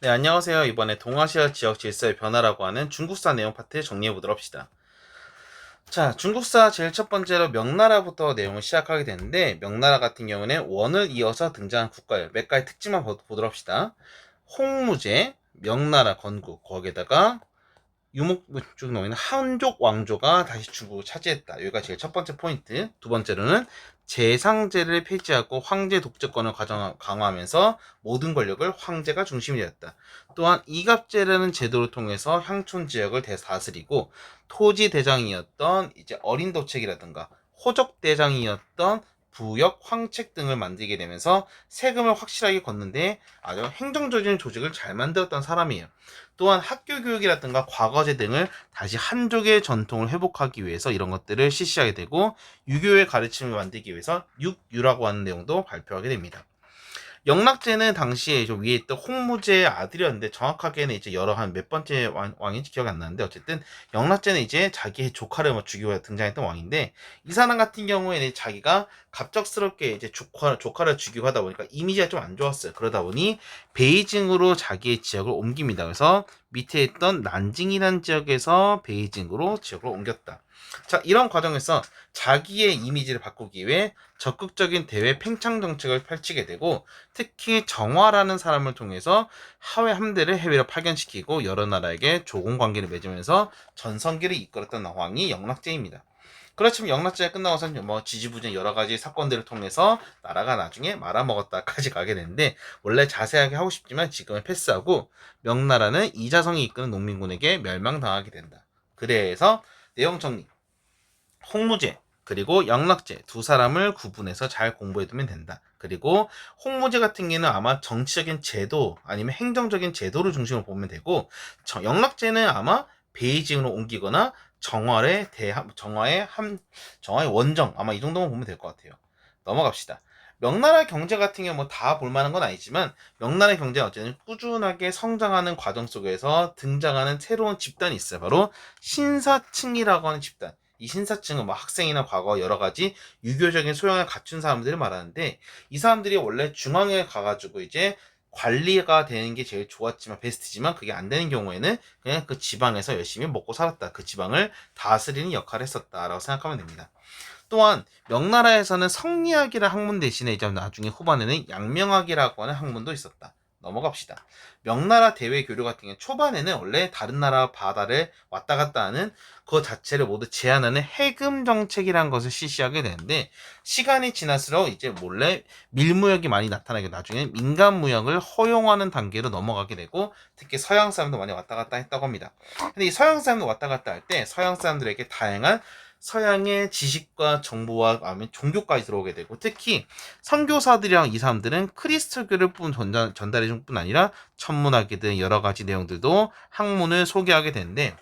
네, 안녕하세요. 이번에 동아시아 지역 질서의 변화라고 하는 중국사 내용 파트 정리해 보도록 합시다. 자, 중국사 제일 첫 번째로 명나라부터 내용을 시작하게 되는데, 명나라 같은 경우는 원을 이어서 등장한 국가예요. 몇 가지 특징만 보도록 합시다. 홍무제, 명나라 건국, 거기에다가 유목민족 노예는 한족 왕조가 다시 중국을 차지했다. 여기가 제일 첫 번째 포인트. 두 번째로는 재상제를 폐지하고 황제 독재권을 강화하면서 모든 권력을 황제가 중심이 되었다. 또한 이갑제라는 제도를 통해서 향촌 지역을 다스리고 토지 대장이었던 이제 어린 도책이라든가 호적 대장이었던 부역, 황책 등을 만들게 되면서 세금을 확실하게 걷는데 아주 행정적인 조직을 잘 만들었던 사람이에요. 또한 학교 교육이라든가 과거제 등을 다시 한족의 전통을 회복하기 위해서 이런 것들을 실시하게 되고 유교의 가르침을 만들기 위해서 육유라고 하는 내용도 발표하게 됩니다. 영락제는 당시에 좀 위에 있던 홍무제의 아들이었는데 정확하게는 이제 여러 한 몇 번째 왕인지 기억이 안 나는데 어쨌든 영락제는 이제 자기의 조카를 죽이고 등장했던 왕인데 이 사람 같은 경우에는 자기가 갑작스럽게 이제 조카를 죽이고 하다 보니까 이미지가 좀 안 좋았어요. 그러다 보니 베이징으로 자기의 지역을 옮깁니다. 그래서 밑에 있던 난징이라는 지역에서 베이징으로 지역을 옮겼다. 자, 이런 과정에서 자기의 이미지를 바꾸기 위해 적극적인 대외 팽창 정책을 펼치게 되고 특히 정화라는 사람을 통해서 하회 함대를 해외로 파견시키고 여러 나라에게 조공 관계를 맺으면서 전성기를 이끌었던 왕이 영락제입니다. 그렇지만 영락제가 끝나고서는 뭐 지지부진 여러 가지 사건들을 통해서 나라가 나중에 말아먹었다까지 가게 되는데 원래 자세하게 하고 싶지만 지금은 패스하고 명나라는 이자성이 이끄는 농민군에게 멸망당하게 된다. 그래서 내용 정리. 홍무제 그리고 영락제 두 사람을 구분해서 잘 공부해두면 된다. 그리고 홍무제 같은 경우는 아마 정치적인 제도 아니면 행정적인 제도를 중심으로 보면 되고 영락제는 아마 베이징으로 옮기거나 정화의 원정 아마 이 정도만 보면 될 것 같아요. 넘어갑시다. 명나라 경제 같은 경우 뭐 다 볼만한 건 아니지만 명나라 경제는 어쨌든 꾸준하게 성장하는 과정 속에서 등장하는 새로운 집단이 있어요. 바로 신사층이라고 하는 집단. 이 신사층은 뭐 학생이나 과거 여러 가지 유교적인 소양을 갖춘 사람들을 말하는데 이 사람들이 원래 중앙에 가가지고 이제 관리가 되는 게 제일 좋았지만 베스트지만 그게 안 되는 경우에는 그냥 그 지방에서 열심히 먹고 살았다. 그 지방을 다스리는 역할을 했었다라고 생각하면 됩니다. 또한 명나라에서는 성리학이라는 학문 대신에 이제 나중에 후반에는 양명학이라고 하는 학문도 있었다. 넘어갑시다. 명나라 대외 교류 같은 경우 초반에는 원래 다른 나라 바다를 왔다 갔다 하는 그 자체를 모두 제한하는 해금 정책이라는 것을 실시하게 되는데 시간이 지날수록 이제 몰래 밀무역이 많이 나타나게 나중에 민간 무역을 허용하는 단계로 넘어가게 되고 특히 서양 사람도 많이 왔다 갔다 했다고 합니다. 근데 이 서양 사람도 왔다 갔다 할 때 서양 사람들에게 다양한 서양의 지식과 정보와 아니면 종교까지 들어오게 되고 특히 선교사들이랑 이 사람들은 크리스토교를 전달해 줄 뿐 아니라 천문학이든 여러 가지 내용들도 학문을 소개하게 되는데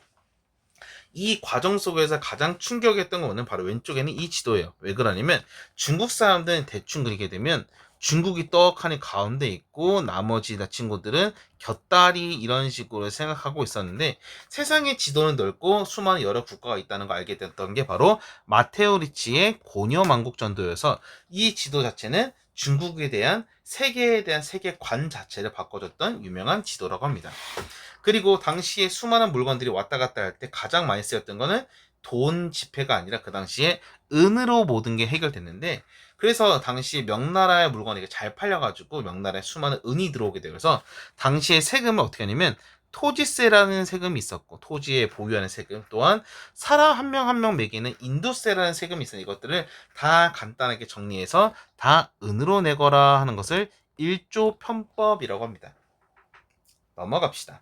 이 과정 속에서 가장 충격했던 거는 바로 왼쪽에는 이 지도예요. 왜 그러냐면 중국 사람들은 대충 그리게 되면 중국이 떡하니 가운데 있고 나머지 친구들은 곁다리 이런 식으로 생각하고 있었는데 세상의 지도는 넓고 수많은 여러 국가가 있다는 걸 알게 됐던 게 바로 마테오 리치의 고녀만국전도여서 이 지도 자체는 중국에 대한 세계에 대한 세계관 자체를 바꿔줬던 유명한 지도라고 합니다. 그리고 당시에 수많은 물건들이 왔다 갔다 할 때 가장 많이 쓰였던 거는 돈 지폐가 아니라 그 당시에 은으로 모든 게 해결됐는데 그래서 당시 명나라의 물건이 잘 팔려가지고 명나라에 수많은 은이 들어오게 되어서 당시에 세금을 어떻게 하냐면 토지세라는 세금이 있었고 토지에 보유하는 세금 또한 사람 한 명 한 명 매기는 인도세라는 세금이 있어요. 이것들을 다 간단하게 정리해서 다 은으로 내거라 하는 것을 일조 편법이라고 합니다. 넘어갑시다.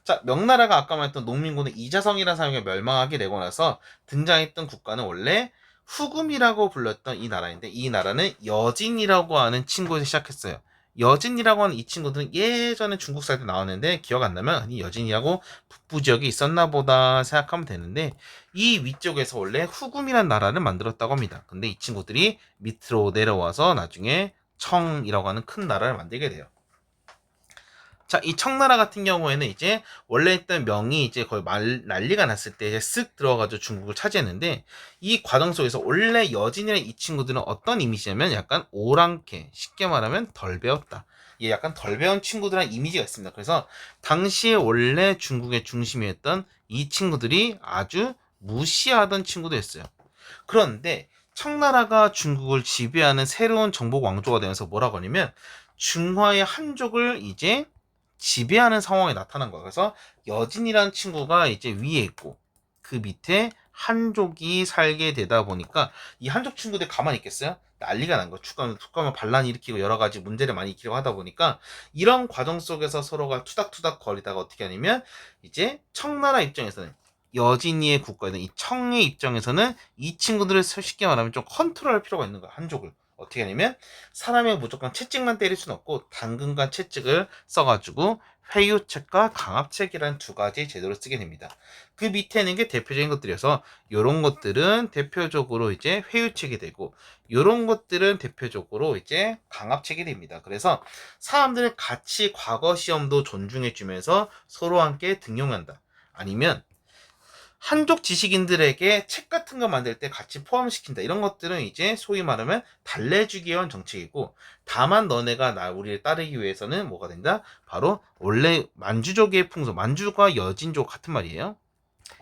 자, 명나라가 아까 말했던 농민군의 이자성이라는 사람이 멸망하게 되고 나서 등장했던 국가는 원래 후금이라고 불렸던 이 나라인데 이 나라는 여진이라고 하는 친구에서 시작했어요. 여진이라고 하는 이 친구들은 예전에 중국 살 때 나왔는데 기억 안 나면 이 여진이라고 북부 지역에 있었나 보다 생각하면 되는데 이 위쪽에서 원래 후금이라는 나라를 만들었다고 합니다. 근데 이 친구들이 밑으로 내려와서 나중에 청이라고 하는 큰 나라를 만들게 돼요. 자, 이 청나라 같은 경우에는 이제 원래 있던 명이 이제 거의 난리가 났을 때 이제 쓱 들어가지고 중국을 차지했는데, 이 과정 속에서 원래 여진이랑 이 친구들은 어떤 이미지냐면 약간 오랑캐, 쉽게 말하면 덜 배웠다. 이 약간 덜 배운 친구들한 이미지가 있습니다. 그래서 당시에 원래 중국의 중심이었던 이 친구들이 아주 무시하던 친구들이었어요. 그런데 청나라가 중국을 지배하는 새로운 정복 왕조가 되면서 뭐라고 하냐면 중화의 한족을 이제 지배하는 상황이 나타난 거야. 그래서 여진이라는 친구가 이제 위에 있고 그 밑에 한족이 살게 되다 보니까 이 한족 친구들 가만히 있겠어요? 난리가 난 거야. 툭하면 반란이 일으키고 여러 가지 문제를 많이 일으키고 하다 보니까 이런 과정 속에서 서로가 투닥투닥 거리다가 어떻게 하냐면 이제 청나라 입장에서는 여진이의 국가는 이 청의 입장에서는 이 친구들을 쉽게 말하면 좀 컨트롤할 필요가 있는 거야. 한족을. 어떻게 하냐면 사람이 무조건 채찍만 때릴 수는 없고 당근과 채찍을 써가지고 회유책과 강압책이라는 두 가지 제도를 쓰게 됩니다. 그 밑에 있는 게 대표적인 것들이어서 이런 것들은 대표적으로 이제 회유책이 되고 이런 것들은 대표적으로 이제 강압책이 됩니다. 그래서 사람들은 같이 과거 시험도 존중해 주면서 서로 함께 등용한다. 아니면 한족 지식인들에게 책 같은 거 만들 때 같이 포함시킨다. 이런 것들은 이제 소위 말하면 달래주기 위한 정책이고, 다만 너네가 우리를 따르기 위해서는 뭐가 된다? 바로 원래 만주족의 풍습, 만주가 여진족 같은 말이에요.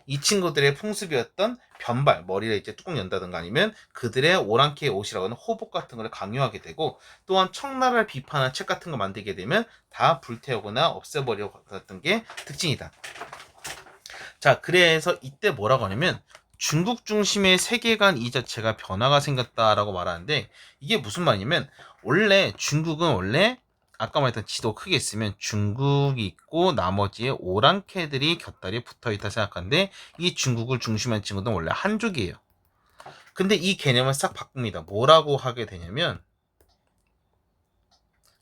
이 친구들의 풍습이었던 변발, 머리를 이제 뚜껑 연다든가 아니면 그들의 오랑캐 옷이라고 하는 호복 같은 걸 강요하게 되고, 또한 청나라를 비판한 책 같은 거 만들게 되면 다 불태우거나 없애버리고 했던 게 특징이다. 자, 그래서 이때 뭐라고 하냐면 중국 중심의 세계관 이 자체가 변화가 생겼다라고 말하는데, 이게 무슨 말이냐면 원래 중국은 원래 아까 말했던 지도 크게 있으면 중국이 있고 나머지에 오랑캐들이 곁다리에 붙어있다 생각하는데, 이 중국을 중심한 친구들은 원래 한족이에요. 근데 이 개념을 싹 바꿉니다. 뭐라고 하게 되냐면,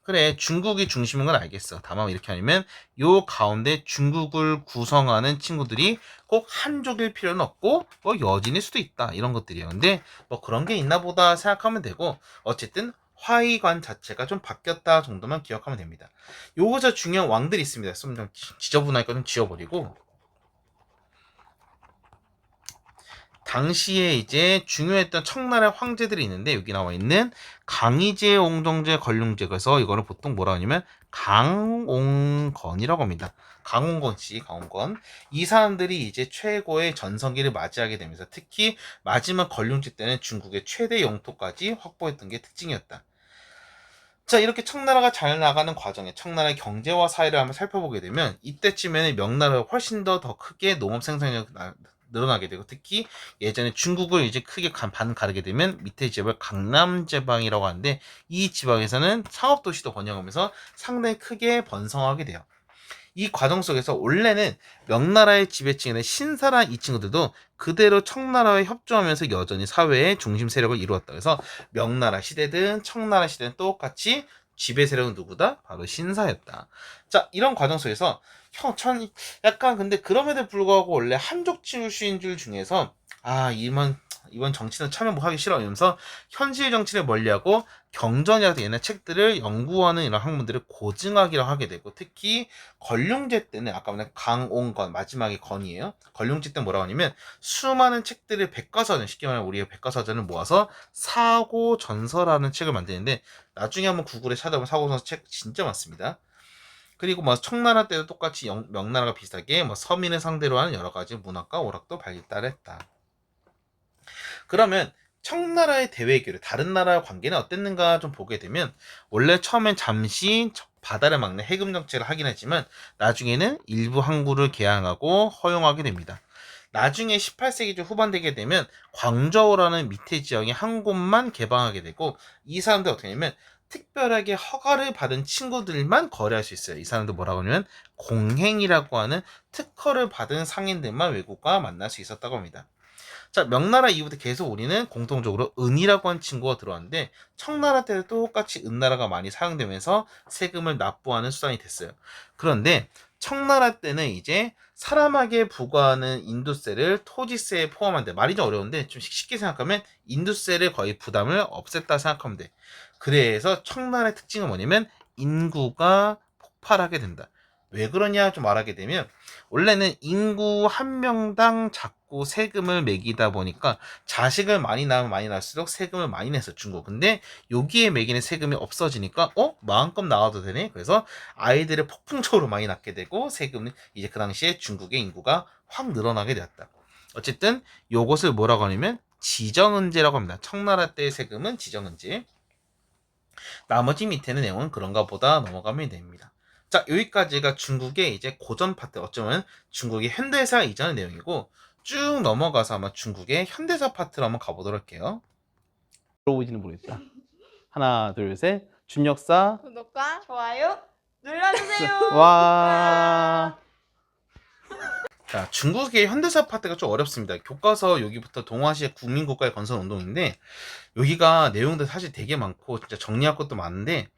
그래, 중국이 중심인 건 알겠어. 다만 이렇게 하면 요 가운데 중국을 구성하는 친구들이 꼭 한족일 필요는 없고 뭐 여진일 수도 있다. 이런 것들이에요. 근데 뭐 그런 게 있나 보다 생각하면 되고, 어쨌든 화의관 자체가 좀 바뀌었다 정도만 기억하면 됩니다. 요거저 중요한 왕들이 있습니다. 좀 지저분하니까 좀 지워버리고, 당시에 이제 중요했던 청나라 황제들이 있는데 여기 나와 있는 강희제, 옹정제, 걸륭제, 그래서 이거를 보통 뭐라 하냐면 강옹건이라고 합니다. 강옹건 씨, 강옹건. 이 사람들이 이제 최고의 전성기를 맞이하게 되면서 특히 마지막 걸륭제 때는 중국의 최대 영토까지 확보했던 게 특징이었다. 자, 이렇게 청나라가 잘 나가는 과정에 청나라의 경제와 사회를 한번 살펴보게 되면 이때쯤에는 명나라가 훨씬 더 크게 농업 생산량이 늘어나게 되고, 특히 예전에 중국을 이제 크게 반 가르게 되면 밑에 지역을 강남제방이라고 하는데, 이 지방에서는 상업도시도 번영하면서 상당히 크게 번성하게 돼요. 이 과정 속에서 원래는 명나라의 지배층인 신사란 이 친구들도 그대로 청나라와 협조하면서 여전히 사회의 중심 세력을 이루었다. 그래서 명나라 시대든 청나라 시대는 똑같이 지배 세력은 누구다? 바로 신사였다. 자, 이런 과정 속에서 약간 근데 그럼에도 불구하고 원래 한족 출신들 중에서 이번 정치는 참여 뭐 하기 싫어 이러면서 현실 정치를 멀리하고 경전이라도 옛날 책들을 연구하는 이런 학문들을 고증하기로 하게 되고, 특히 걸륭제 때는 아까 말한 강옹건, 마지막에 건이에요. 걸륭제 때는 뭐라고 하냐면 수많은 책들을 백과사전, 쉽게 말하면 우리의 백과사전을 모아서 사고전서라는 책을 만드는데, 나중에 한번 구글에 찾아보면 사고전서 책 진짜 많습니다. 그리고 뭐 청나라 때도 똑같이 명나라가 비슷하게 뭐 서민을 상대로 하는 여러 가지 문학과 오락도 발달했다. 그러면 청나라의 대외교류, 다른 나라와 관계는 어땠는가 좀 보게 되면, 원래 처음엔 잠시 바다를 막는 해금 정책을 하긴 했지만 나중에는 일부 항구를 개항하고 허용하게 됩니다. 나중에 18세기 중 후반 되게 되면 광저우라는 밑에 지역에 한 곳만 개방하게 되고, 이 사람들 어떻게 하냐면 특별하게 허가를 받은 친구들만 거래할 수 있어요. 이 사람들 뭐라고 하냐면 공행이라고 하는 특허를 받은 상인들만 외국과 만날 수 있었다고 합니다. 자, 명나라 이후부터 계속 우리는 공통적으로 은이라고 하는 친구가 들어왔는데, 청나라 때도 똑같이 은나라가 많이 사용되면서 세금을 납부하는 수단이 됐어요. 그런데 청나라 때는 이제 사람에게 부과하는 인두세를 토지세에 포함한데, 말이 좀 어려운데 좀 쉽게 생각하면 인두세를 거의 부담을 없앴다 생각하면 돼. 그래서 청나라의 특징은 뭐냐면 인구가 폭발하게 된다. 왜 그러냐 좀 말하게 되면 원래는 인구 한 명당 자꾸 세금을 매기다 보니까 자식을 많이 낳으면 많이 낳을수록 세금을 많이 냈어 중국. 근데 여기에 매기는 세금이 없어지니까 마음껏 나와도 되네. 그래서 아이들을 폭풍적으로 많이 낳게 되고 세금은 이제 그 당시에 중국의 인구가 확 늘어나게 되었다. 어쨌든 요것을 뭐라고 하냐면 지정은제라고 합니다. 청나라 때의 세금은 지정은제. 나머지 밑에는 내용은 그런가 보다 넘어가면 됩니다. 자, 여기까지가 중국의 이제 고전 파트, 어쩌면 중국의 현대사 이전의 내용이고, 쭉 넘어가서 아마 중국의 현대사 파트로 한번 가보도록 할게요. 들어보이지는 모르겠다. 하나, 둘, 셋. 준역사. 구독과 좋아요 눌러주세요. 와. 자, 중국의 현대사 파트가 좀 어렵습니다. 교과서 여기부터 동아시아 국민국가의 건설 운동인데, 여기가 내용도 사실 되게 많고, 진짜 정리할 것도 많은데,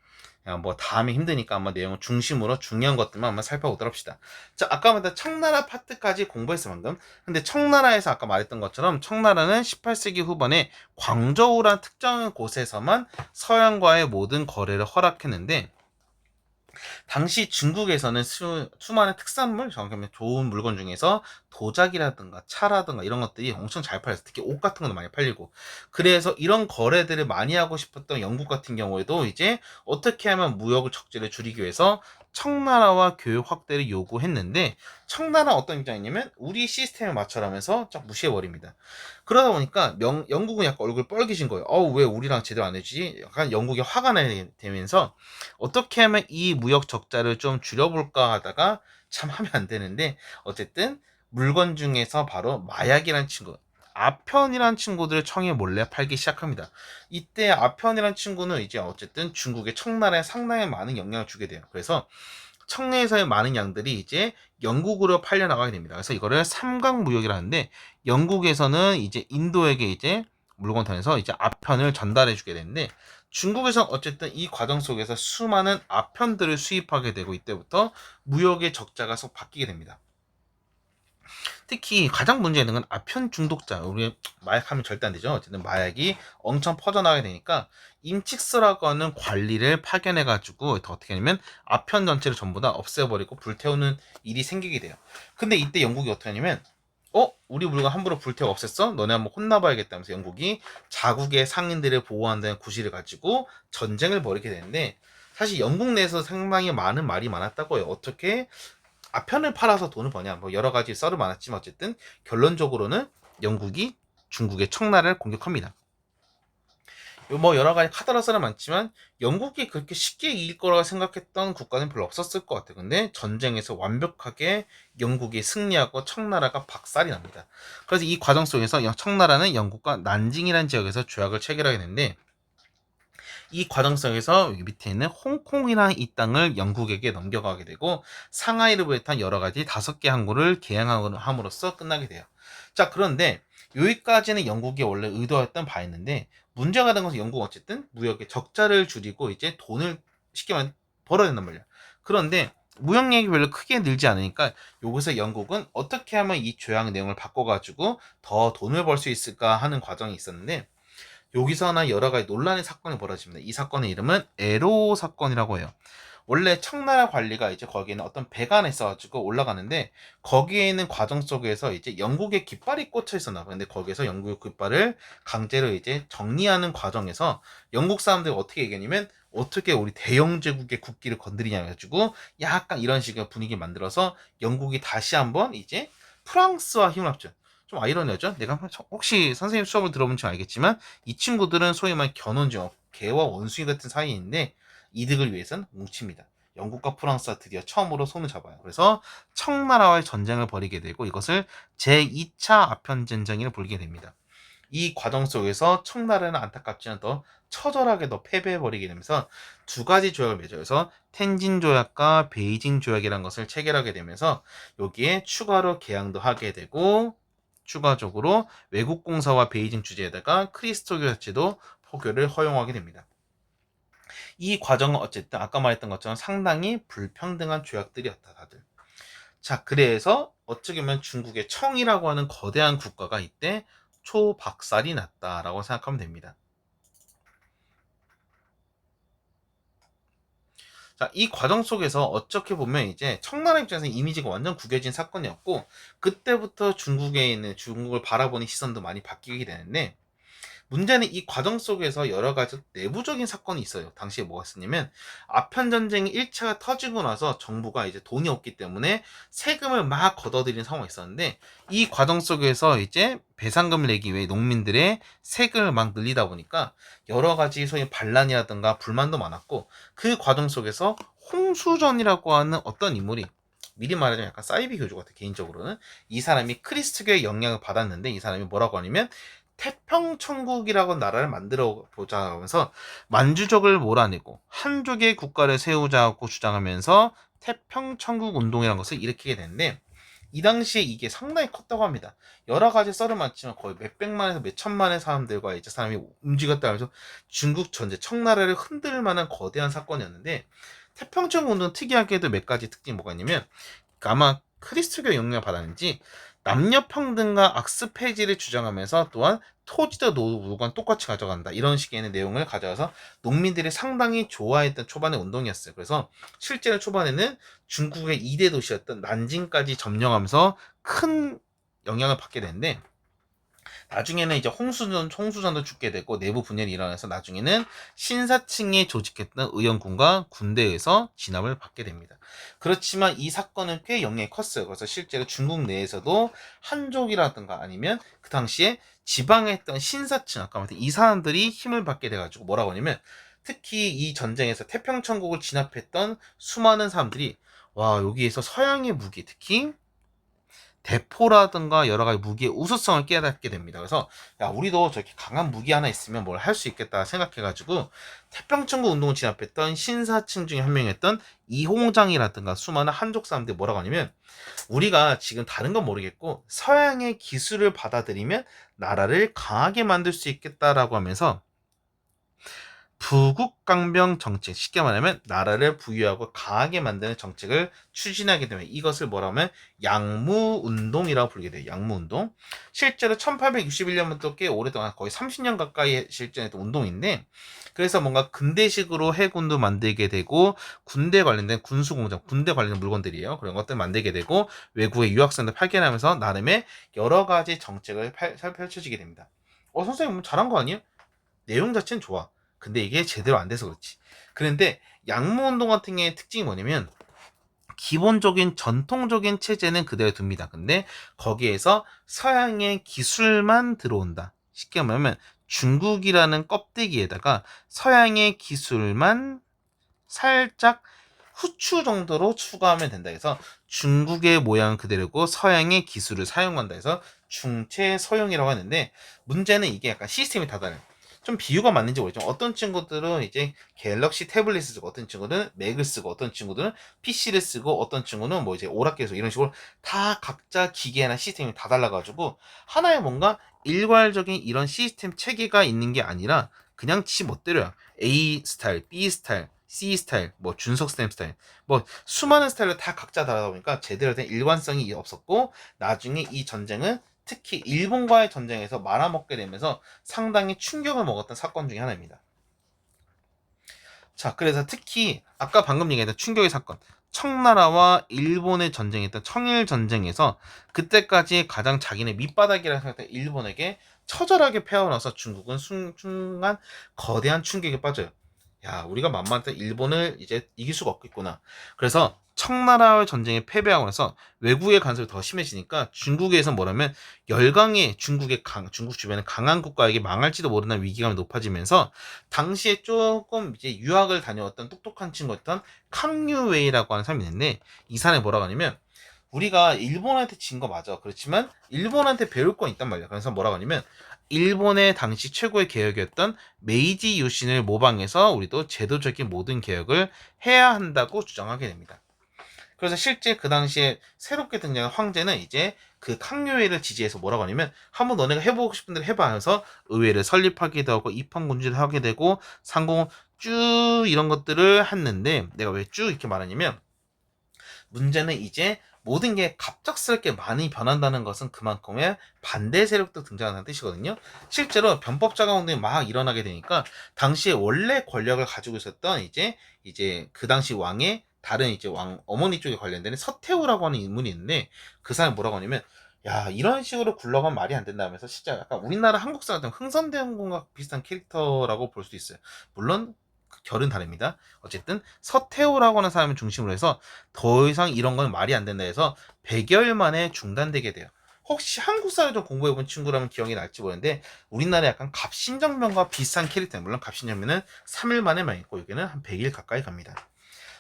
뭐 다음에 힘드니까 아마 내용을 중심으로 중요한 것들만 한번 살펴보도록 합시다. 자, 아까 말했던 청나라 파트까지 공부했어 방금. 근데 청나라에서 아까 말했던 것처럼 청나라는 18세기 후반에 광저우란 특정 곳에서만 서양과의 모든 거래를 허락했는데, 당시 중국에서는 수많은 특산물, 정확하면 좋은 물건 중에서 도자기라든가 차라든가 이런 것들이 엄청 잘 팔렸어요. 특히 옷 같은 것도 많이 팔리고. 그래서 이런 거래들을 많이 하고 싶었던 영국 같은 경우에도 이제 어떻게 하면 무역을 적재를 줄이기 위해서 청나라와 교육 확대를 요구했는데, 청나라 어떤 입장이냐면 우리 시스템에 맞춰라면서 쫙 무시해버립니다. 그러다 보니까 영국은 약간 얼굴 뻘개진 거예요. 왜 우리랑 제대로 안 해주지? 약간 영국이 화가 나게 되면서 어떻게 하면 이 무역 적자를 좀 줄여볼까 하다가 참 하면 안 되는데, 어쨌든 물건 중에서 바로 마약이란 친구, 아편이란 친구들을 청에 몰래 팔기 시작합니다. 이때 아편이란 친구는 이제 어쨌든 중국의 청나라에 상당히 많은 영향을 주게 돼요. 그래서 청내에서의 많은 양들이 이제 영국으로 팔려나가게 됩니다. 그래서 이거를 삼각무역이라는데, 영국에서는 이제 인도에게 이제 물건통해서 이제 아편을 전달해 주게 되는데, 중국에서는 어쨌든 이 과정 속에서 수많은 아편들을 수입하게 되고, 이때부터 무역의 적자가 속 바뀌게 됩니다. 특히 가장 문제 있는 건 아편 중독자. 우리 마약하면 절대 안 되죠. 어쨌든 마약이 엄청 퍼져나가게 되니까 임칙서라고 하는 관리를 파견해가지고 어떻게 하냐면 아편 전체를 전부 다 없애버리고 불태우는 일이 생기게 돼요. 근데 이때 영국이 어떻게 하냐면 우리 물건 함부로 불태워 없앴어? 너네 한번 혼나봐야겠다면서 영국이 자국의 상인들을 보호한다는 구실을 가지고 전쟁을 벌이게 되는데, 사실 영국 내에서 상당히 많은 말이 많았다고 해요. 어떻게 아편을 팔아서 돈을 버냐, 뭐 여러 가지 썰은 많았지만 어쨌든 결론적으로는 영국이 중국의 청나라를 공격합니다. 뭐 여러 가지 카더라 썰은 많지만 영국이 그렇게 쉽게 이길 거라고 생각했던 국가는 별로 없었을 것 같아요. 근데 전쟁에서 완벽하게 영국이 승리하고 청나라가 박살이 납니다. 그래서 이 과정 속에서 청나라는 영국과 난징이라는 지역에서 조약을 체결하게 되는데, 이 과정 속에서 여기 밑에 있는 홍콩이라는 이 땅을 영국에게 넘겨가게 되고, 상하이를 비롯한 여러 가지 5개 항구를 개항함으로써 끝나게 돼요. 자, 그런데 여기까지는 영국이 원래 의도했던 바였는데, 문제가 된 것은 영국은 어쨌든 무역의 적자를 줄이고 이제 돈을 쉽게 말하면 벌어야 된단 말이야. 그런데 무역량이 별로 크게 늘지 않으니까 여기서 영국은 어떻게 하면 이 조약 내용을 바꿔가지고 더 돈을 벌 수 있을까 하는 과정이 있었는데, 여기서나 여러 가지 논란의 사건이 벌어집니다. 이 사건의 이름은 에로 사건이라고 해요. 원래 청나라 관리가 이제 거기에는 어떤 배가 하나 있어가지고 올라가는데, 거기에 있는 과정 속에서 이제 영국의 깃발이 꽂혀 있었나 봐요. 근데 거기에서 영국의 깃발을 강제로 이제 정리하는 과정에서 영국 사람들이 어떻게 얘기하냐면, 어떻게 우리 대영 제국의 국기를 건드리냐 해가지고 약간 이런 식의 분위기 만들어서 영국이 다시 한번 이제 프랑스와 힘을 합쳐. 좀 아이러니하죠? 내가 혹시 선생님 수업을 들어보면 알겠지만 이 친구들은 소위 말해 견원적 개와 원숭이 같은 사이인데 이득을 위해서는 뭉칩니다. 영국과 프랑스가 드디어 처음으로 손을 잡아요. 그래서 청나라와의 전쟁을 벌이게 되고 이것을 제2차 아편전쟁을 벌이게 됩니다. 이 과정 속에서 청나라는 안타깝지만 더 처절하게 더 패배해버리게 되면서 2가지 조약을 맺어요. 그래서 텐진 조약과 베이징 조약이라는 것을 체결하게 되면서 여기에 추가로 개항도 하게 되고, 추가적으로 외국 공사와 베이징 주재에다가 크리스토교 자체도 포교를 허용하게 됩니다. 이 과정은 어쨌든 아까 말했던 것처럼 상당히 불평등한 조약들이었다 다들. 자, 그래서 어떻게 보면 중국의 청이라고 하는 거대한 국가가 이때 초박살이 났다라고 생각하면 됩니다. 자, 이 과정 속에서 어떻게 보면 이제 청나라 입장에서 이미지가 완전 구겨진 사건이었고, 그때부터 중국에 있는 중국을 바라보는 시선도 많이 바뀌게 되는데, 문제는 이 과정 속에서 여러 가지 내부적인 사건이 있어요. 당시에 뭐가 있었냐면, 아편전쟁이 1차가 터지고 나서 정부가 이제 돈이 없기 때문에 세금을 막 걷어들이는 상황이 있었는데, 이 과정 속에서 이제 배상금을 내기 위해 농민들의 세금을 막 늘리다 보니까 여러 가지 소위 반란이라든가 불만도 많았고, 그 과정 속에서 홍수전이라고 하는 어떤 인물이, 미리 말하자면 약간 사이비 교주 같아, 개인적으로는. 이 사람이 크리스트교의 영향을 받았는데, 이 사람이 뭐라고 하냐면 태평천국이라고 나라를 만들어 보자 하면서 만주족을 몰아내고 한족의 국가를 세우자고 주장하면서 태평천국 운동이라는 것을 일으키게 되는데, 이 당시에 이게 상당히 컸다고 합니다. 여러 가지 썰은 많지만 거의 몇백만에서 몇천만의 사람들과 이제 사람이 움직였다 하면서 중국 전체 청나라를 흔들 만한 거대한 사건이었는데, 태평천국 운동은 특이하게도 몇 가지 특징이 뭐가 있냐면, 아마 크리스트교 영향을 받았는지 남녀 평등과 악습 폐지를 주장하면서 또한 토지도 물건 똑같이 가져간다, 이런 식의 내용을 가져와서 농민들이 상당히 좋아했던 초반의 운동이었어요. 그래서 실제로 초반에는 중국의 2대 도시였던 난징까지 점령하면서 큰 영향을 받게 되는데, 나중에는 이제 홍수전도 죽게 되고 내부 분열이 일어나서 나중에는 신사층이 조직했던 의원군과 군대에서 진압을 받게 됩니다. 그렇지만 이 사건은 꽤 영향이 컸어요. 그래서 실제로 중국 내에서도 한족이라든가 아니면 그 당시에 지방에 있던 신사층, 아까 말했던 이 사람들이 힘을 받게 돼가지고 뭐라고 하냐면, 특히 이 전쟁에서 태평천국을 진압했던 수많은 사람들이, 와, 여기에서 서양의 무기, 특히 대포라든가 여러 가지 무기의 우수성을 깨닫게 됩니다. 그래서 야, 우리도 저렇게 강한 무기 하나 있으면 뭘 할 수 있겠다 생각해가지고 태평천국 운동을 진압했던 신사층 중에 한 명이었던 이홍장이라든가 수많은 한족 사람들이 뭐라고 하냐면, 우리가 지금 다른 건 모르겠고 서양의 기술을 받아들이면 나라를 강하게 만들 수 있겠다라고 하면서 부국강병 정책, 쉽게 말하면 나라를 부유하고 강하게 만드는 정책을 추진하게 되면 이것을 뭐라고 하면 양무운동이라고 부르게 돼요. 양무운동. 실제로 1861년부터 꽤 오랫동안 거의 30년 가까이 실전했던 운동인데, 그래서 뭔가 근대식으로 해군도 만들게 되고 군대 관련된 군수공장, 군대 관련된 물건들이에요. 그런 것들 만들게 되고 외국의 유학생들 파견하면서 나름의 여러 가지 정책을 펼쳐지게 됩니다. 선생님 잘한 거 아니에요? 내용 자체는 좋아. 근데 이게 제대로 안 돼서 그렇지. 그런데 양무운동 같은 게 특징이 뭐냐면, 기본적인 전통적인 체제는 그대로 둡니다. 근데 거기에서 서양의 기술만 들어온다. 쉽게 말하면 중국이라는 껍데기에다가 서양의 기술만 살짝 후추 정도로 추가하면 된다 해서 중국의 모양 그대로고 서양의 기술을 사용한다 해서 중체서용이라고 하는데, 문제는 이게 약간 시스템이 다 다른, 좀 비유가 맞는지 모르겠지만 어떤 친구들은 이제 갤럭시 태블릿을 쓰고 어떤 친구들은 맥을 쓰고 어떤 친구들은 PC를 쓰고 어떤 친구는 뭐 이제 오락기를 쓰고 이런 식으로 다 각자 기계나 시스템이 다 달라가지고 하나의 뭔가 일괄적인 이런 시스템 체계가 있는 게 아니라 그냥 지 멋대로야. A 스타일, B 스타일, C 스타일, 뭐 준석 스탬 스타일, 뭐 수많은 스타일을 다 각자 다르다 보니까 제대로 된 일관성이 없었고, 나중에 이 전쟁은 특히 일본과의 전쟁에서 말아먹게 되면서 상당히 충격을 먹었던 사건 중에 하나입니다. 자, 그래서 특히 아까 방금 얘기했던 충격의 사건, 청나라와 일본의 전쟁했던 청일전쟁에서 그때까지 가장 자기네 밑바닥이라고 생각했던 일본에게 처절하게 패어나서 중국은 순간 거대한 충격에 빠져요. 야, 우리가 만만했던 일본을 이제 이길 수가 없겠구나. 그래서 청나라의 전쟁에 패배하고 나서 외국의 간섭이 더 심해지니까 중국에서 뭐라면 열강의 중국 주변의 강한 국가에게 망할지도 모르는 위기감이 높아지면서, 당시에 조금 이제 유학을 다녀왔던 똑똑한 친구였던 캉유웨이라고 하는 사람이 있는데, 이 사람이 뭐라고 하냐면, 우리가 일본한테 진 거 맞아. 그렇지만 일본한테 배울 건 있단 말이야. 그래서 뭐라고 하냐면, 일본의 당시 최고의 개혁이었던 메이지 유신을 모방해서 우리도 제도적인 모든 개혁을 해야 한다고 주장하게 됩니다. 그래서 실제 그 당시에 새롭게 등장한 황제는 이제 그 캉유회를 지지해서 뭐라고 하냐면, 한번 너네가 해보고 싶은 대로 해봐 하면서 의회를 설립하기도 하고 입헌군주를 하게 되고 상공 쭉 이런 것들을 했는데, 내가 왜 쭉 이렇게 말하냐면, 문제는 이제 모든 게 갑작스럽게 많이 변한다는 것은 그만큼의 반대 세력도 등장하는 뜻이거든요. 실제로 변법자가 운동이 막 일어나게 되니까 당시에 원래 권력을 가지고 있었던 이제 그 당시 왕의 다른 이제 왕 어머니 쪽에 관련된 서태후라고 하는 인물이 있는데 그 사람이 뭐라고 하냐면 야 이런 식으로 굴러가면 말이 안 된다면서 진짜 약간 우리나라 한국 사람 같은 흥선대원군과 비슷한 캐릭터라고 볼 수도 있어요. 물론 그 결은 다릅니다. 어쨌든 서태후라고 하는 사람을 중심으로 해서 더 이상 이런 건 말이 안 된다 해서 100여일 만에 중단되게 돼요. 혹시 한국 사를 좀 공부해본 친구라면 기억이 날지 모르는데 우리나라 약간 갑신정변과 비슷한 캐릭터예요. 물론 갑신정변은 3일 만에 망했고 여기는 한 100일 가까이 갑니다.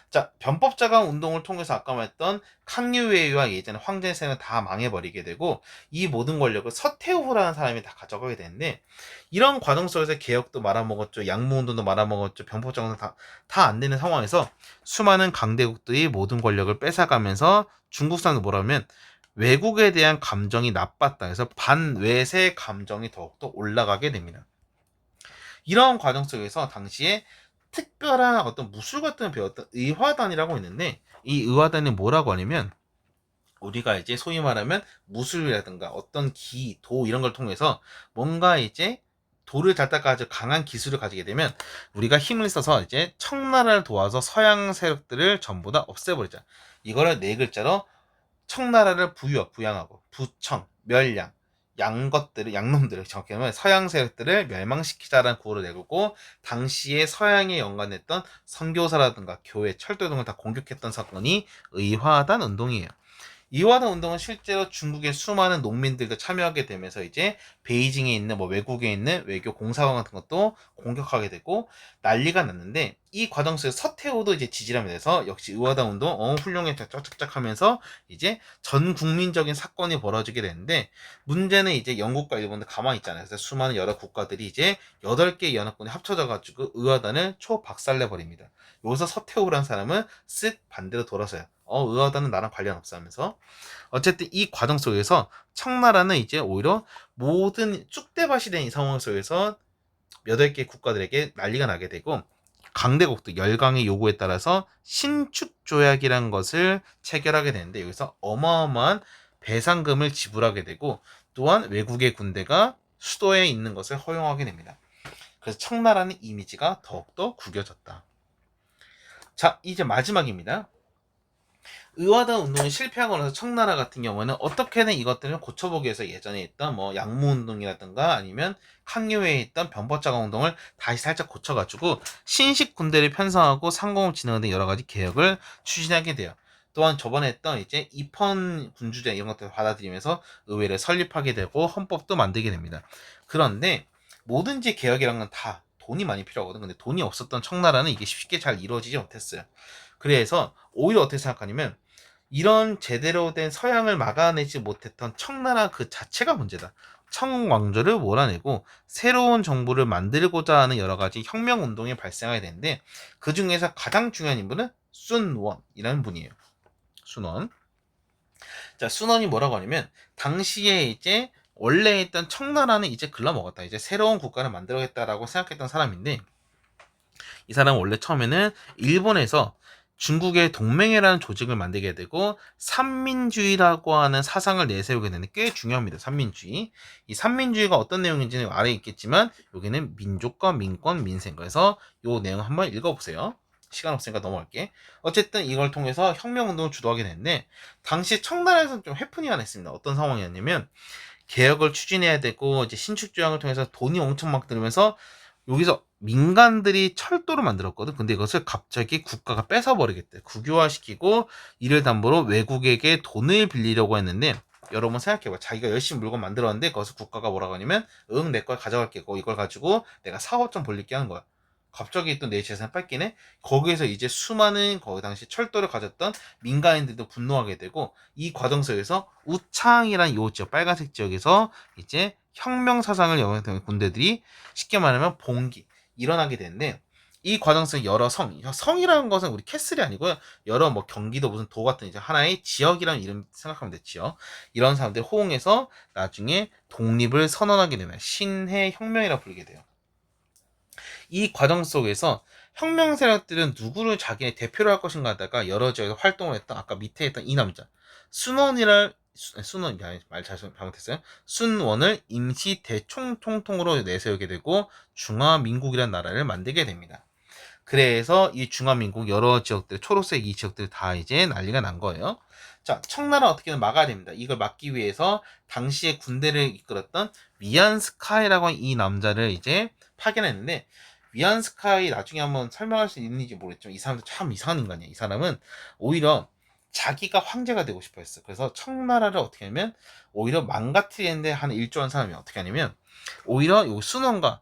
자, 변법자강 운동을 통해서 아까 말했던 캉유웨이와 예전에 황제세는 다 망해버리게 되고 이 모든 권력을 서태후라는 사람이 다 가져가게 되는데 이런 과정 속에서 개혁도 말아먹었죠. 양무운동도 말아먹었죠. 변법자강도 다 안 되는 상황에서 수많은 강대국들이 모든 권력을 뺏어가면서 중국 사람도 뭐라면 외국에 대한 감정이 나빴다 해서 반외세 감정이 더욱더 올라가게 됩니다. 이런 과정 속에서 당시에 특별한 어떤 무술 같은 걸 배웠던 의화단이라고 있는데 이 의화단이 뭐라고 하냐면 우리가 이제 소위 말하면 무술이라든가 어떤 기, 도 이런 걸 통해서 뭔가 이제 도를 잘 닦아가지고 강한 기술을 가지게 되면 우리가 힘을 써서 이제 청나라를 도와서 서양 세력들을 전부 다 없애버리자. 이거를 네 글자로 청나라를 부양하고 부청, 멸량, 양놈들을 정확히 하면 서양 세력들을 멸망시키자라는 구호를 내고 당시에 서양에 연관했던 선교사라든가 교회, 철도 등을 다 공격했던 사건이 의화단 운동이에요. 이화단 운동은 실제로 중국의 수많은 농민들도 참여하게 되면서 이제 베이징에 있는 뭐 외국에 있는 외교 공사관 같은 것도 공격하게 되고 난리가 났는데 이 과정 속에서 서태후도 이제 지지를 하면서 역시 의화단 운동 훌륭해 쫙쫙쫙 하면서 이제 전 국민적인 사건이 벌어지게 되는데 문제는 이제 영국과 일본도 가만히 있잖아요. 그래서 수많은 여러 국가들이 이제 8개의 연합군이 합쳐져 가지고 의화단을 초박살내 버립니다. 여기서 서태후라는 사람은 쓱 반대로 돌아서요. 의화단은 나랑 관련 없어 하면서 어쨌든 이 과정 속에서 청나라는 이제 오히려 모든 쑥대밭이 된 이 상황 속에서 8개 국가들에게 난리가 나게 되고 강대국도 열강의 요구에 따라서 신축조약이라는 것을 체결하게 되는데 여기서 어마어마한 배상금을 지불하게 되고 또한 외국의 군대가 수도에 있는 것을 허용하게 됩니다. 그래서 청나라는 이미지가 더욱더 구겨졌다. 자, 이제 마지막입니다. 의화단 운동이 실패하고 나서 청나라 같은 경우는 어떻게든 이것들을 고쳐보기 위해서 예전에 있던 뭐 양무운동이라든가 아니면 캉유회에 있던 변법자강 운동을 다시 살짝 고쳐가지고 신식 군대를 편성하고 상공을 진행하는 등 여러 가지 개혁을 추진하게 돼요. 또한 저번에 했던 이제 입헌 군주제 이런 것들을 받아들이면서 의회를 설립하게 되고 헌법도 만들게 됩니다. 그런데 뭐든지 개혁이란 건 다 돈이 많이 필요하거든. 근데 돈이 없었던 청나라는 이게 쉽게 잘 이루어지지 못했어요. 그래서 오히려 어떻게 생각하냐면 이런 제대로 된 서양을 막아내지 못했던 청나라 그 자체가 문제다. 청왕조를 몰아내고 새로운 정부를 만들고자 하는 여러 가지 혁명 운동이 발생하게 되는데 그 중에서 가장 중요한 인물은 순원이라는 분이에요. 순원. 자, 순원이 뭐라고 하냐면 당시에 이제 원래 있던 청나라는 이제 글러먹었다. 이제 새로운 국가를 만들어야겠다라고 생각했던 사람인데 이 사람은 원래 처음에는 일본에서 중국의 동맹회라는 조직을 만들게 되고 삼민주의라고 하는 사상을 내세우게 되는 꽤 중요합니다. 삼민주의. 이 삼민주의가 어떤 내용인지는 아래에 있겠지만 여기는 민족과 민권, 민생. 그래서 이 내용 한번 읽어보세요. 시간 없으니까 넘어갈게. 어쨌든 이걸 통해서 혁명운동을 주도하게 되는데 당시 청나라에서는 좀 해프닝이 했습니다. 어떤 상황이었냐면 개혁을 추진해야 되고 이제 신축조약을 통해서 돈이 엄청 막 들으면서 여기서 민간들이 철도를 만들었거든. 근데 이것을 갑자기 국가가 뺏어버리겠대. 국유화시키고 이를 담보로 외국에게 돈을 빌리려고 했는데 여러분 생각해봐. 자기가 열심히 물건 만들었는데 그것을 국가가 뭐라고 하냐면 응, 내 걸 가져갈게. 이걸 가지고 내가 사업 좀 벌릴게 하는 거야. 갑자기 또 내 재산 뺏기네? 거기에서 이제 수많은 거기 당시 철도를 가졌던 민간인들도 분노하게 되고 이 과정 속에서 우창이라는 요 지역, 빨간색 지역에서 이제 혁명 사상을 영향했던 군대들이 쉽게 말하면 봉기 일어나게 되는데 이 과정 속에 여러 성이라는 것은 우리 캐슬이 아니고요. 여러 뭐 경기도 무슨 도 같은 이제 하나의 지역이라는 이름 생각하면 돼. 지역. 이런 사람들 호응해서 나중에 독립을 선언하게 되면 신해혁명이라 부르게 돼요. 이 과정 속에서 혁명 세력들은 누구를 자기의 대표로 할 것인가 하다가 여러 지역에서 활동을 했던 아까 밑에 있던 이 남자 순원을 임시 대총통으로 내세우게 되고 중화민국이라는 나라를 만들게 됩니다. 그래서 이 중화민국 여러 지역들, 초록색 이 지역들 다 이제 난리가 난 거예요. 자, 청나라 어떻게든 막아야 됩니다. 이걸 막기 위해서 당시에 군대를 이끌었던 위안스카이라고 하는 이 남자를 이제 파견했는데, 위안스카이 나중에 한번 설명할 수 있는지 모르겠지만 이 사람도 참 이상한 인간이야. 이 사람은 오히려 자기가 황제가 되고 싶어 했어. 그래서 청나라를 어떻게 하면 오히려 망가뜨리는데 한 일조한 사람이 어떻게 하냐면 오히려 요 순원과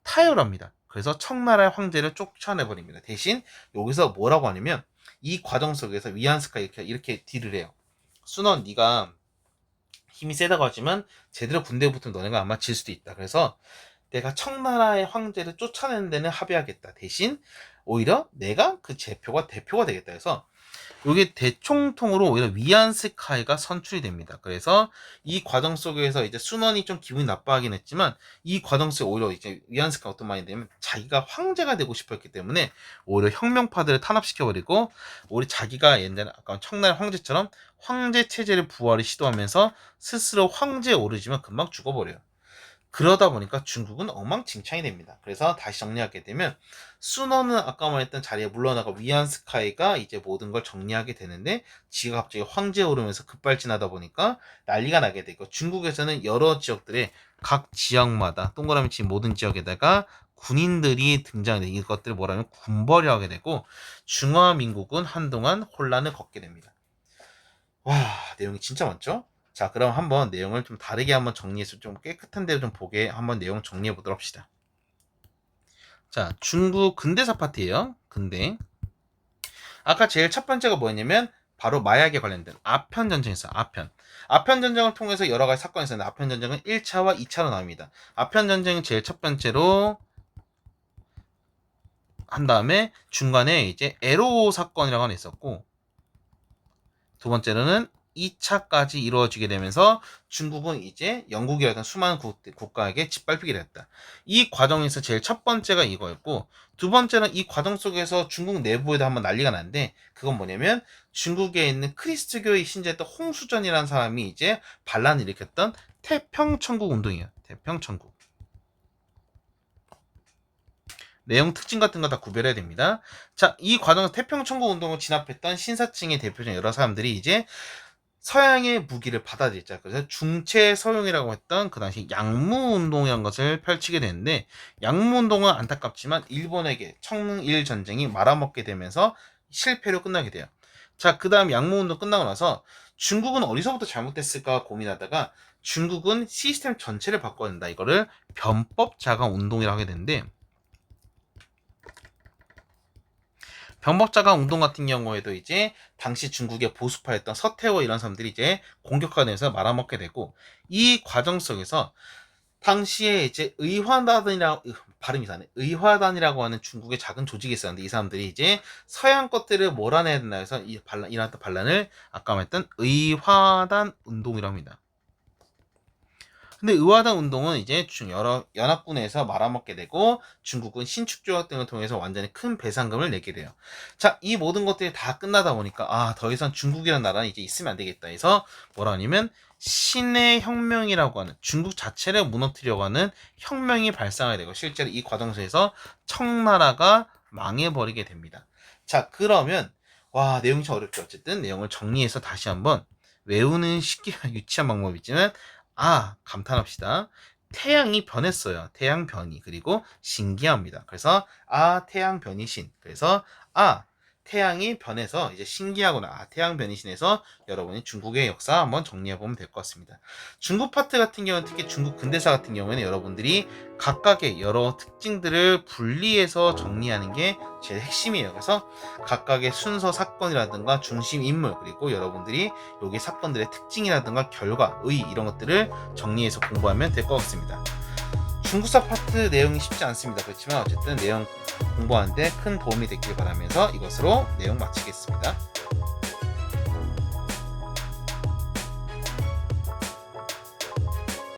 타협을 합니다. 그래서 청나라의 황제를 쫓아내버립니다. 대신 여기서 뭐라고 하냐면 이 과정 속에서 위안스카 이렇게 딜을 해요. 순원 네가 힘이 세다고 하지만 제대로 군대에 붙으면 너네가 아마 질 수도 있다. 그래서 내가 청나라의 황제를 쫓아내는 데는 합의하겠다. 대신 오히려 내가 그 대표가 되겠다 해서 이게 대총통으로 오히려 위안스카이가 선출이 됩니다. 그래서 이 과정 속에서 이제 순원이 좀 기분이 나빠하긴 했지만 이 과정 속에 오히려 이제 위안스카이가 어떤 말이 되면 자기가 황제가 되고 싶었기 때문에 오히려 혁명파들을 탄압시켜버리고 오히려 자기가 옛날에 아까 청나라 황제처럼 황제 체제를 부활을 시도하면서 스스로 황제에 오르지만 금방 죽어버려요. 그러다 보니까 중국은 엉망진창이 됩니다. 그래서 다시 정리하게 되면 순원은 아까 말했던 자리에 물러나가 위안스카이가 이제 모든 걸 정리하게 되는데 지가 갑자기 황제에 오르면서 급발진하다 보니까 난리가 나게 되고 중국에서는 여러 지역들의 각 지역마다 동그라미 친 모든 지역에다가 군인들이 등장해 이것들을 뭐라면 군벌이 하게 되고 중화민국은 한동안 혼란을 겪게 됩니다. 와, 내용이 진짜 많죠? 자, 그럼 한번 내용을 좀 다르게 한번 정리해서 좀 깨끗한 데로 좀 보게 한번 내용 정리해 보도록 합시다. 자, 중국 근대사 파트예요. 근대. 아까 제일 첫 번째가 뭐였냐면 바로 마약에 관련된 아편 전쟁이 있어요. 아편 전쟁을 통해서 여러 가지 사건이 있었는데 아편 전쟁은 1차와 2차로 나옵니다. 아편 전쟁은 제일 첫 번째로 한 다음에 중간에 이제 에로 사건이라고 하나 있었고 두 번째로는 2차까지 이루어지게 되면서 중국은 이제 영국이라든 수많은 국가에게 짓밟히게 됐다. 이 과정에서 제일 첫 번째가 이거였고 두 번째는 이 과정 속에서 중국 내부에도 한번 난리가 났는데 그건 뭐냐면 중국에 있는 크리스트교의 신자였던 홍수전이라는 사람이 이제 반란을 일으켰던 태평천국 운동이에요. 태평천국. 내용 특징 같은 거 다 구별해야 됩니다. 자, 이 과정에서 태평천국 운동을 진압했던 신사층의 대표적인 여러 사람들이 이제 서양의 무기를 받아들였죠. 그래서 중체서용이라고 했던 그 당시 양무운동이라는 것을 펼치게 되는데 양무운동은 안타깝지만 일본에게 청일 전쟁이 말아먹게 되면서 실패로 끝나게 돼요. 자, 그 다음 양무운동 끝나고 나서 중국은 어디서부터 잘못됐을까 고민하다가 중국은 시스템 전체를 바꿔야 된다. 이거를 변법자강운동이라고 하게 되는데 변법자강 운동 같은 경우에도 이제 당시 중국의 보수파였던 서태후 이런 사람들이 이제 공격하면서 말아먹게 되고 이 과정 속에서 당시에 이제 의화단이라고 하는 중국의 작은 조직이 있었는데 이 사람들이 이제 서양 것들을 몰아내야 된다 해서 일어났던 반란을 아까 말했던 의화단 운동이라고 합니다. 근데 의화단 운동은 이제 여러 연합군에서 말아먹게 되고 중국은 신축조약 등을 통해서 완전히 큰 배상금을 내게 돼요. 자, 이 모든 것들이 다 끝나다 보니까 더 이상 중국이라는 나라는 이제 있으면 안 되겠다 해서 뭐라 하냐면 신의 혁명이라고 하는 중국 자체를 무너뜨리려고 하는 혁명이 발생하게 되고 실제로 이 과정 속에서 청나라가 망해버리게 됩니다. 자, 그러면 와, 내용이 좀 어렵죠. 어쨌든 내용을 정리해서 다시 한번 외우는 쉽게 유치한 방법이지만 감탄합시다. 태양이 변했어요. 태양 변이. 그리고 신기합니다. 그래서 태양 변이신. 그래서 태양이 변해서 이제 신기하구나. 태양 변이신에서 여러분이 중국의 역사 한번 정리해보면 될 것 같습니다. 중국 파트 같은 경우는 특히 중국 근대사 같은 경우에는 여러분들이 각각의 여러 특징들을 분리해서 정리하는 게 제일 핵심이에요. 그래서 각각의 순서 사건이라든가 중심 인물 그리고 여러분들이 여기 사건들의 특징이라든가 결과, 의 이런 것들을 정리해서 공부하면 될 것 같습니다. 중국사 파트 내용이 쉽지 않습니다. 그렇지만 어쨌든 내용 공부하는데 큰 도움이 됐길 바라면서 이것으로 내용 마치겠습니다.